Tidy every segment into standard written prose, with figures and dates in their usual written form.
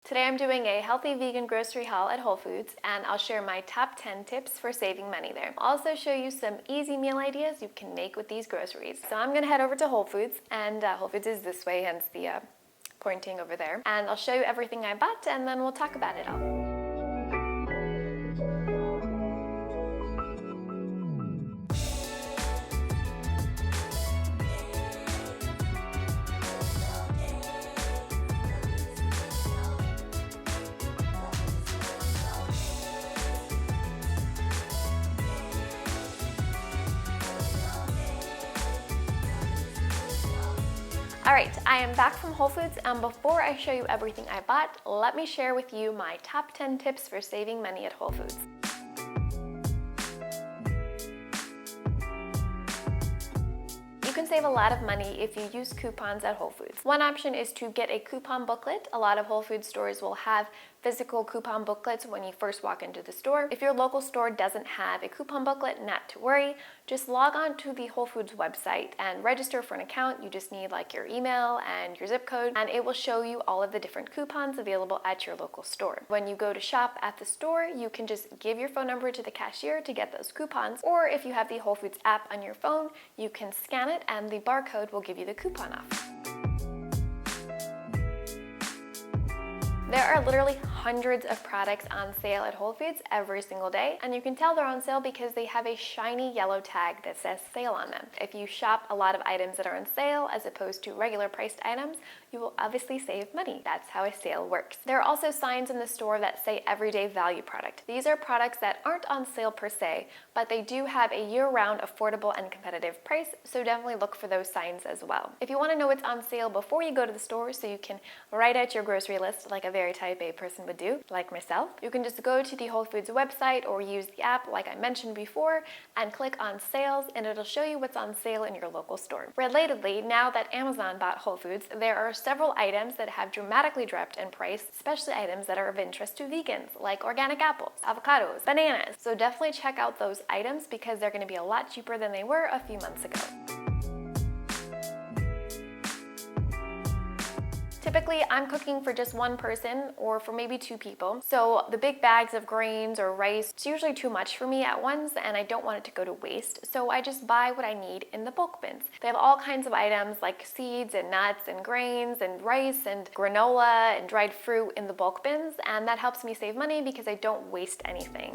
Today I'm doing a healthy vegan grocery haul at Whole Foods, and I'll share my top 10 tips for saving money there. I'll also show you some easy meal ideas you can make with these groceries. So I'm gonna head over to Whole Foods, and Whole Foods is this way, hence the pointing over there. And I'll show you everything I bought, and then we'll talk about it all. Alright, I am back from Whole Foods, and before I show you everything I bought, let me share with you my top 10 tips for saving money at Whole Foods. You can save a lot of money if you use coupons at Whole Foods. One option is to get a coupon booklet. A lot of Whole Foods stores will have physical coupon booklets when you first walk into the store. If your local store doesn't have a coupon booklet, not to worry. Just log on to the Whole Foods website and register for an account. You just need like your email and your zip code, and it will show you all of the different coupons available at your local store. When you go to shop at the store, you can just give your phone number to the cashier to get those coupons, or if you have the Whole Foods app on your phone, you can scan it and the barcode will give you the coupon off. There are literally hundreds of products on sale at Whole Foods every single day, and you can tell they're on sale because they have a shiny yellow tag that says sale on them. If you shop a lot of items that are on sale as opposed to regular priced items, you will obviously save money. That's how a sale works. There are also signs in the store that say everyday value product. These are products that aren't on sale per se, but they do have a year-round affordable and competitive price, so definitely look for those signs as well. If you want to know what's on sale before you go to the store so you can write out your grocery list like a very type A person would do, like myself, you can just go to the Whole Foods website or use the app like I mentioned before and click on sales, and it'll show you what's on sale in your local store. Relatedly, now that Amazon bought Whole Foods, there are several items that have dramatically dropped in price, especially items that are of interest to vegans, like organic apples, avocados, bananas. So definitely check out those items because they're going to be a lot cheaper than they were a few months ago. Typically, I'm cooking for just one person or for maybe two people. So the big bags of grains or rice, it's usually too much for me at once and I don't want it to go to waste. So I just buy what I need in the bulk bins. They have all kinds of items like seeds and nuts and grains and rice and granola and dried fruit in the bulk bins, and that helps me save money because I don't waste anything.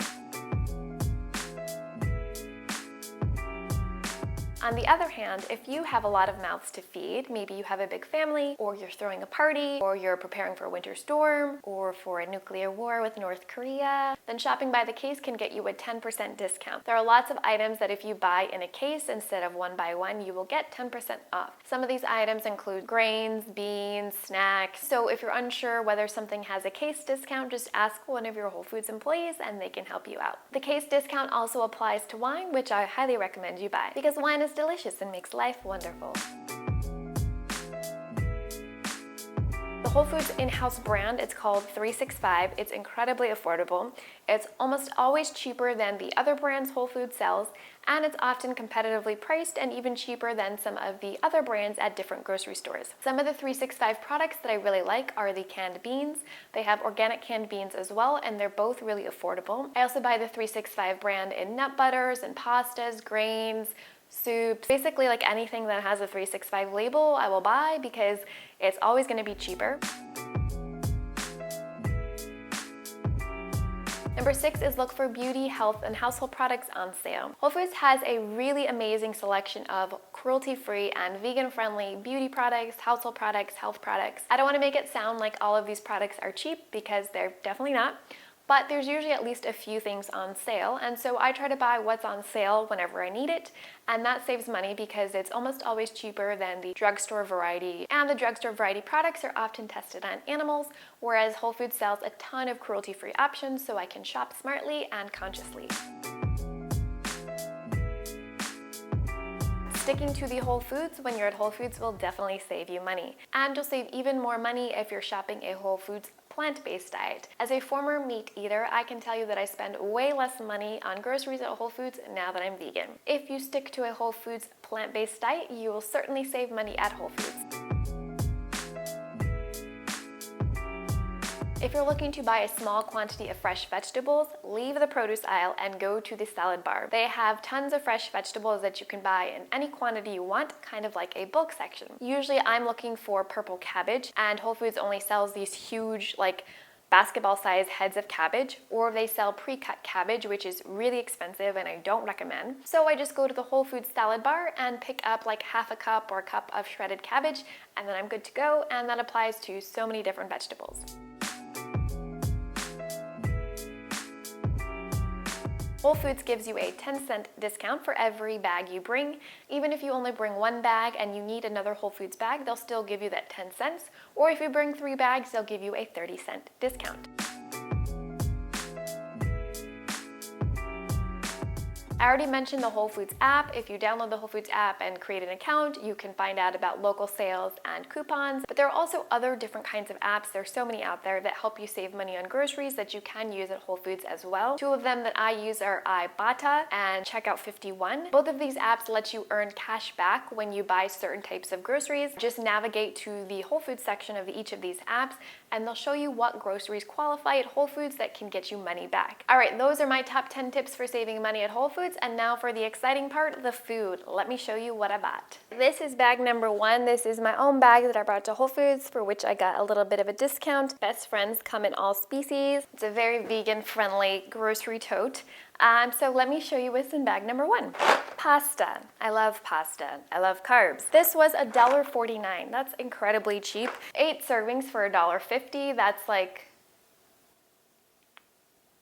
On the other hand, if you have a lot of mouths to feed, maybe you have a big family, or you're throwing a party, or you're preparing for a winter storm, or for a nuclear war with North Korea, then shopping by the case can get you a 10% discount. There are lots of items that if you buy in a case instead of one by one, you will get 10% off. Some of these items include grains, beans, snacks. So if you're unsure whether something has a case discount, just ask one of your Whole Foods employees and they can help you out. The case discount also applies to wine, which I highly recommend you buy because wine is delicious and makes life wonderful. The Whole Foods in-house brand, it's called 365. It's incredibly affordable. It's almost always cheaper than the other brands Whole Foods sells, and it's often competitively priced and even cheaper than some of the other brands at different grocery stores. Some of the 365 products that I really like are the canned beans. They have organic canned beans as well, and they're both really affordable. I also buy the 365 brand in nut butters and pastas, grains, soups, basically like anything that has a 365 label I will buy because it's always going to be cheaper. Number 6 is look for beauty, health, and household products on sale. Whole Foods has a really amazing selection of cruelty-free and vegan-friendly beauty products, household products, health products. I don't want to make it sound like all of these products are cheap because they're definitely not. But there's usually at least a few things on sale, and so I try to buy what's on sale whenever I need it, and that saves money because it's almost always cheaper than the drugstore variety, and the drugstore variety products are often tested on animals, whereas Whole Foods sells a ton of cruelty-free options, so I can shop smartly and consciously. Sticking to the Whole Foods when you're at Whole Foods will definitely save you money, and you'll save even more money if you're shopping a Whole Foods plant-based diet. As a former meat eater, I can tell you that I spend way less money on groceries at Whole Foods now that I'm vegan. If you stick to a Whole Foods plant-based diet, you will certainly save money at Whole Foods. If you're looking to buy a small quantity of fresh vegetables, leave the produce aisle and go to the salad bar. They have tons of fresh vegetables that you can buy in any quantity you want, kind of like a bulk section. Usually I'm looking for purple cabbage, and Whole Foods only sells these huge, like, basketball-sized heads of cabbage, or they sell pre-cut cabbage, which is really expensive and I don't recommend. So I just go to the Whole Foods salad bar and pick up like half a cup or a cup of shredded cabbage, and then I'm good to go, and that applies to so many different vegetables. Whole Foods gives you a 10-cent discount for every bag you bring. Even if you only bring one bag and you need another Whole Foods bag, they'll still give you that 10 cents. Or if you bring 3 bags, they'll give you a 30-cent discount. I already mentioned the Whole Foods app. If you download the Whole Foods app and create an account, you can find out about local sales and coupons. But there are also other different kinds of apps. There's so many out there that help you save money on groceries that you can use at Whole Foods as well. 2 of them that I use are Ibotta and Checkout 51. Both of these apps let you earn cash back when you buy certain types of groceries. Just navigate to the Whole Foods section of each of these apps, and they'll show you what groceries qualify at Whole Foods that can get you money back. All right, those are my top 10 tips for saving money at Whole Foods. And now for the exciting part, the food. Let me show you what I bought. This is bag number 1. This is my own bag that I brought to Whole Foods, for which I got a little bit of a discount. Best Friends come in all species. It's a very vegan-friendly grocery tote. So let me show you what's in bag number 1. Pasta. I love pasta. I love carbs. This was $1.49. That's incredibly cheap. 8 servings for $1.50. That's like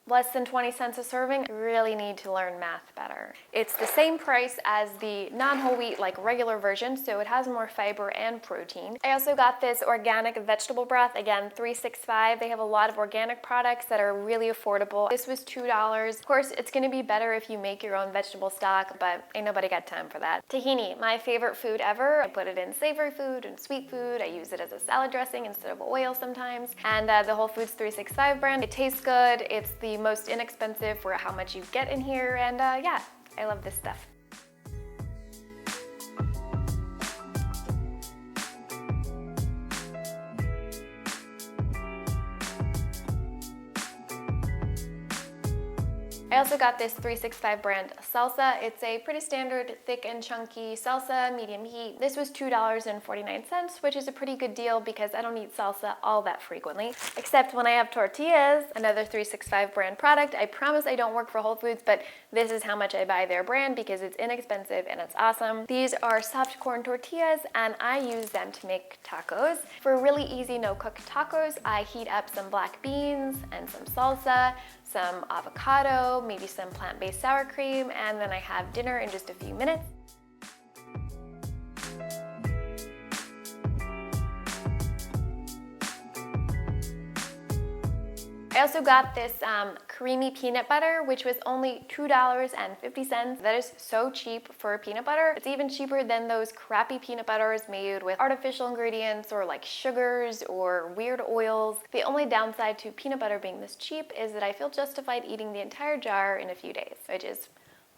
less than 20 cents a serving. I really need to learn math better. It's the same price as the non-whole wheat, like regular version, so it has more fiber and protein. I also got this organic vegetable broth, again, $3.65. They have a lot of organic products that are really affordable. This was $2. Of course, it's gonna be better if you make your own vegetable stock, but ain't nobody got time for that. Tahini, my favorite food ever. I put it in savory food and sweet food. I use it as a salad dressing instead of oil sometimes. And the Whole Foods 365 brand. It tastes good. It's the most inexpensive for how much you get in here, and yeah, I love this stuff. I also got this 365 brand salsa. It's a pretty standard thick and chunky salsa, medium heat. This was $2.49, which is a pretty good deal because I don't eat salsa all that frequently, except when I have tortillas, another 365 brand product. I promise I don't work for Whole Foods, but this is how much I buy their brand because it's inexpensive and it's awesome. These are soft corn tortillas, and I use them to make tacos. For really easy no-cook tacos, I heat up some black beans and some salsa, some avocado, maybe some plant-based sour cream, and then I have dinner in just a few minutes. I also got this creamy peanut butter, which was only $2.50. That is so cheap for peanut butter. It's even cheaper than those crappy peanut butters made with artificial ingredients or like sugars or weird oils. The only downside to peanut butter being this cheap is that I feel justified eating the entire jar in a few days, which is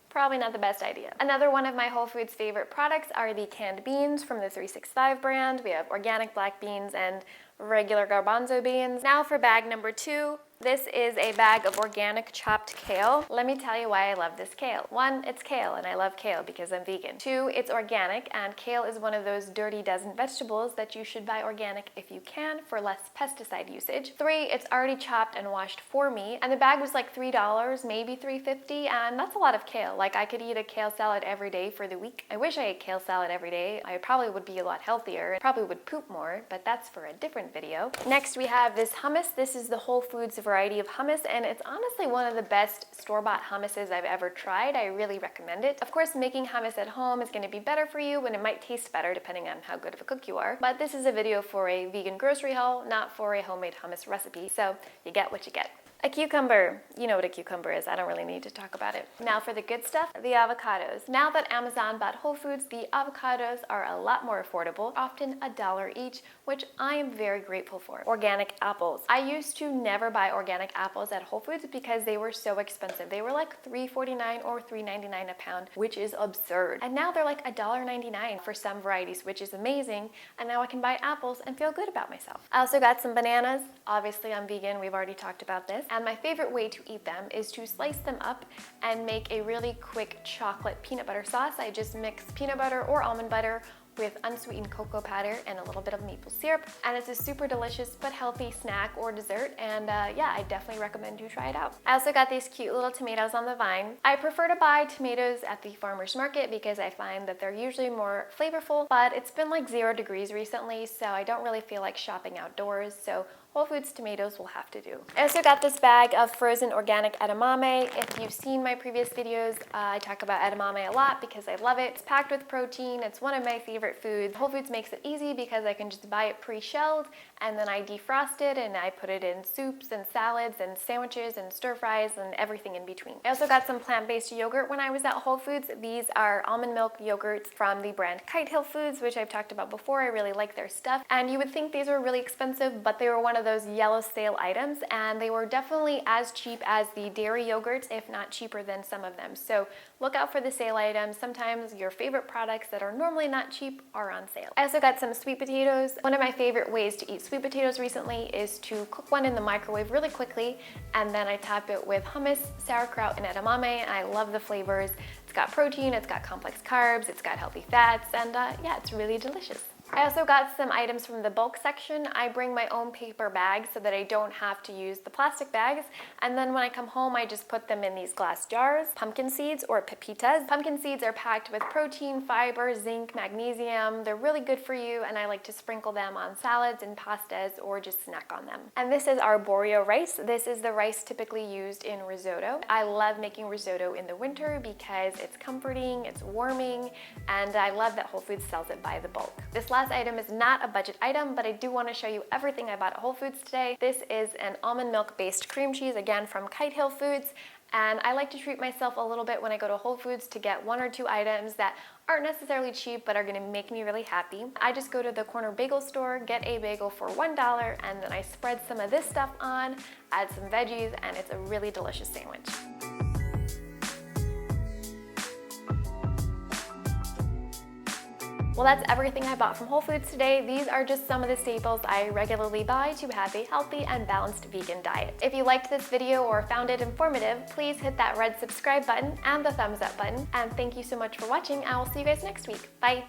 probably not the best idea. Another one of my Whole Foods favorite products are the canned beans from the 365 brand. We have organic black beans and regular garbanzo beans. Now for bag number 2. This is a bag of organic chopped kale. Let me tell you why I love this kale. 1, it's kale, and I love kale because I'm vegan. 2, it's organic, and kale is one of those dirty dozen vegetables that you should buy organic if you can for less pesticide usage. 3, it's already chopped and washed for me, and the bag was like $3, maybe $3.50, and that's a lot of kale. Like, I could eat a kale salad every day for the week. I wish I ate kale salad every day. I probably would be a lot healthier and probably would poop more, but that's for a different video. Next, we have this hummus. This is the Whole Foods variety of hummus, and it's honestly one of the best store-bought hummuses I've ever tried. I really recommend it. Of course, making hummus at home is going to be better for you, and it might taste better depending on how good of a cook you are. But this is a video for a vegan grocery haul, not for a homemade hummus recipe, so you get what you get. A cucumber. You know what a cucumber is. I don't really need to talk about it. Now for the good stuff, the avocados. Now that Amazon bought Whole Foods, the avocados are a lot more affordable, often $1 each, which I am very grateful for. Organic apples. I used to never buy organic apples at Whole Foods because they were so expensive. They were like $3.49 or $3.99 a pound, which is absurd. And now they're like $1.99 for some varieties, which is amazing. And now I can buy apples and feel good about myself. I also got some bananas. Obviously I'm vegan, we've already talked about this. And my favorite way to eat them is to slice them up and make a really quick chocolate peanut butter sauce. I just mix peanut butter or almond butter with unsweetened cocoa powder and a little bit of maple syrup, and it's a super delicious but healthy snack or dessert, and yeah, I definitely recommend you try it out. I also got these cute little tomatoes on the vine. I prefer to buy tomatoes at the farmer's market because I find that they're usually more flavorful, but it's been like 0 degrees recently, so I don't really feel like shopping outdoors, so Whole Foods tomatoes will have to do. I also got this bag of frozen organic edamame. If you've seen my previous videos, I talk about edamame a lot because I love it. It's packed with protein. It's one of my favorite foods. Whole Foods makes it easy because I can just buy it pre-shelled and then I defrost it and I put it in soups and salads and sandwiches and stir fries and everything in between. I also got some plant-based yogurt when I was at Whole Foods. These are almond milk yogurts from the brand Kite Hill Foods, which I've talked about before. I really like their stuff. And you would think these were really expensive, but they were one of those yellow sale items, and they were definitely as cheap as the dairy yogurts, if not cheaper than some of them. So look out for the sale items. Sometimes your favorite products that are normally not cheap are on sale. I also got some sweet potatoes. One of my favorite ways to eat sweet potatoes recently is to cook one in the microwave really quickly, and then I top it with hummus, sauerkraut, and edamame, and I love the flavors. It's got protein, it's got complex carbs, it's got healthy fats, and yeah, it's really delicious. I also got some items from the bulk section. I bring my own paper bags so that I don't have to use the plastic bags. And then when I come home, I just put them in these glass jars. Pumpkin seeds or pepitas. Pumpkin seeds are packed with protein, fiber, zinc, magnesium. They're really good for you, and I like to sprinkle them on salads and pastas or just snack on them. And this is arborio rice. This is the rice typically used in risotto. I love making risotto in the winter because it's comforting, it's warming, and I love that Whole Foods sells it by the bulk. This last item is not a budget item, but I do want to show you everything I bought at Whole Foods today. This is an almond milk based cream cheese, again from Kite Hill Foods, and I like to treat myself a little bit when I go to Whole Foods to get 1 or 2 items that aren't necessarily cheap but are going to make me really happy. I just go to the corner bagel store, get a bagel for $1, and then I spread some of this stuff on, add some veggies, and it's a really delicious sandwich. Well, that's everything I bought from Whole Foods today. These are just some of the staples I regularly buy to have a healthy and balanced vegan diet. If you liked this video or found it informative, please hit that red subscribe button and the thumbs up button. And thank you so much for watching. I will see you guys next week. Bye.